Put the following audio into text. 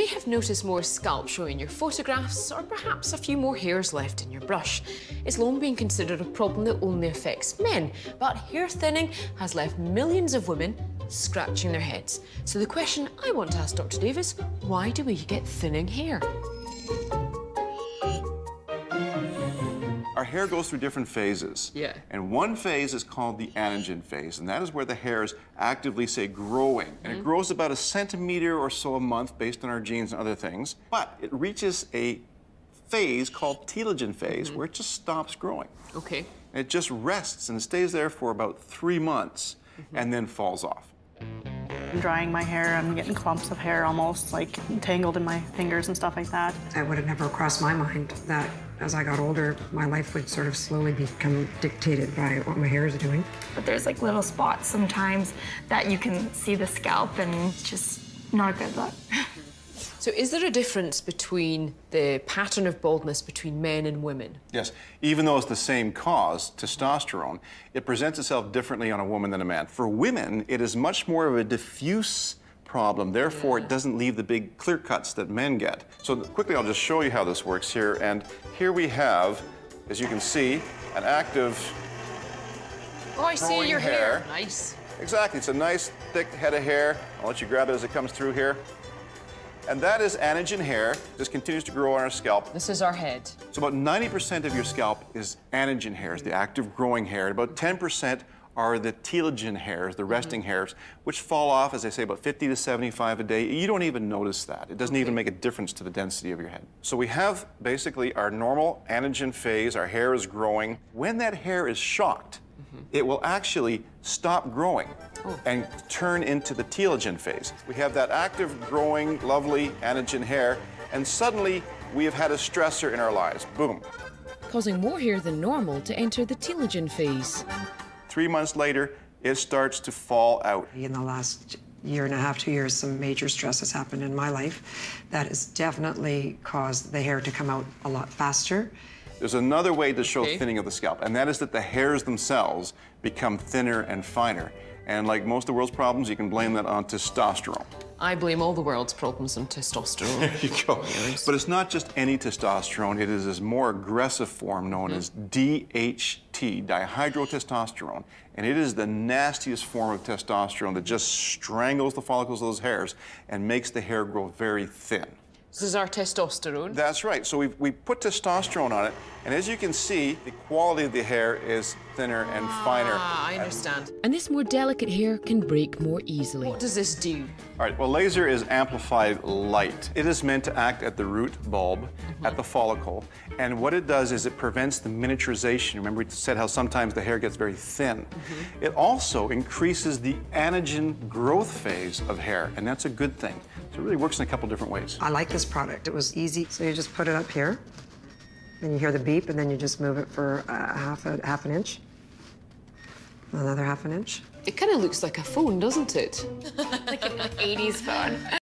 may have noticed more scalp showing in your photographs, or perhaps a few more hairs left in your brush. It's long been considered a problem that only affects men, but hair thinning has left millions of women scratching their heads. So the question I want to ask Dr. Dave is, why do we get thinning hair? Our hair goes through different phases. Yeah. And one phase is called the anagen phase, and that is where the hair is actively, say, growing. And it grows about 1 centimeter or so a month based on our genes and other things. But it reaches a phase called telogen phase where it just stops growing. Okay. And it just rests and stays there for about 3 months and then falls off. I'm drying my hair, I'm getting clumps of hair almost, like, tangled in my fingers and stuff like that. It would have never crossed my mind that as I got older, my life would sort of slowly become dictated by what my hair is doing. But there's like little spots sometimes that you can see the scalp, and it's just not a good look. So is there a difference between the pattern of baldness between men and women? Yes, even though it's the same cause, testosterone, it presents itself differently on a woman than a man. For women, it is much more of a diffuse problem. Therefore, it doesn't leave the big clear cuts that men get. So quickly, I'll just show you how this works here. And here we have, as you can see, an active Oh, I see your hair. hair. Nice. Exactly. It's a nice, thick head of hair. I'll let you grab it as it comes through here. And that is anagen hair. This continues to grow on our scalp. This is our head. So about 90% of your scalp is anagen hairs, the active growing hair. About 10% are the telogen hairs, the resting hairs, which fall off, as I say, about 50 to 75 a day. You don't even notice that. It doesn't even make a difference to the density of your head. So we have basically our normal anagen phase, our hair is growing. When that hair is shocked, it will actually stop growing and turn into the telogen phase. We have that active, growing, lovely anagen hair, and suddenly we have had a stressor in our lives. Boom. Causing more hair than normal to enter the telogen phase. 3 months later, it starts to fall out. In the last year and a half, 2 years, some major stress has happened in my life that has definitely caused the hair to come out a lot faster. There's another way to show thinning of the scalp, and that is that the hairs themselves become thinner and finer. And like most of the world's problems, you can blame that on testosterone. I blame all the world's problems on testosterone. There you go. But it's not just any testosterone. It is this more aggressive form known as DHT, dihydrotestosterone. And it is the nastiest form of testosterone that just strangles the follicles of those hairs and makes the hair grow very thin. This is our testosterone. That's right. So we put testosterone on it, and as you can see, the quality of the hair is thinner and finer. Ah, I understand. And this more delicate hair can break more easily. What does this do? All right, well, laser is amplified light. It is meant to act at the root bulb, at the follicle, and what it does is it prevents the miniaturization. Remember we said how sometimes the hair gets very thin. It also increases the anagen growth phase of hair, and that's a good thing. So it really works in a couple different ways. I like this product. It was easy, so you just put it up here, then you hear the beep, and then you just move it for half an inch, another half an inch. It kind of looks like a phone, doesn't it? Like an 80s phone.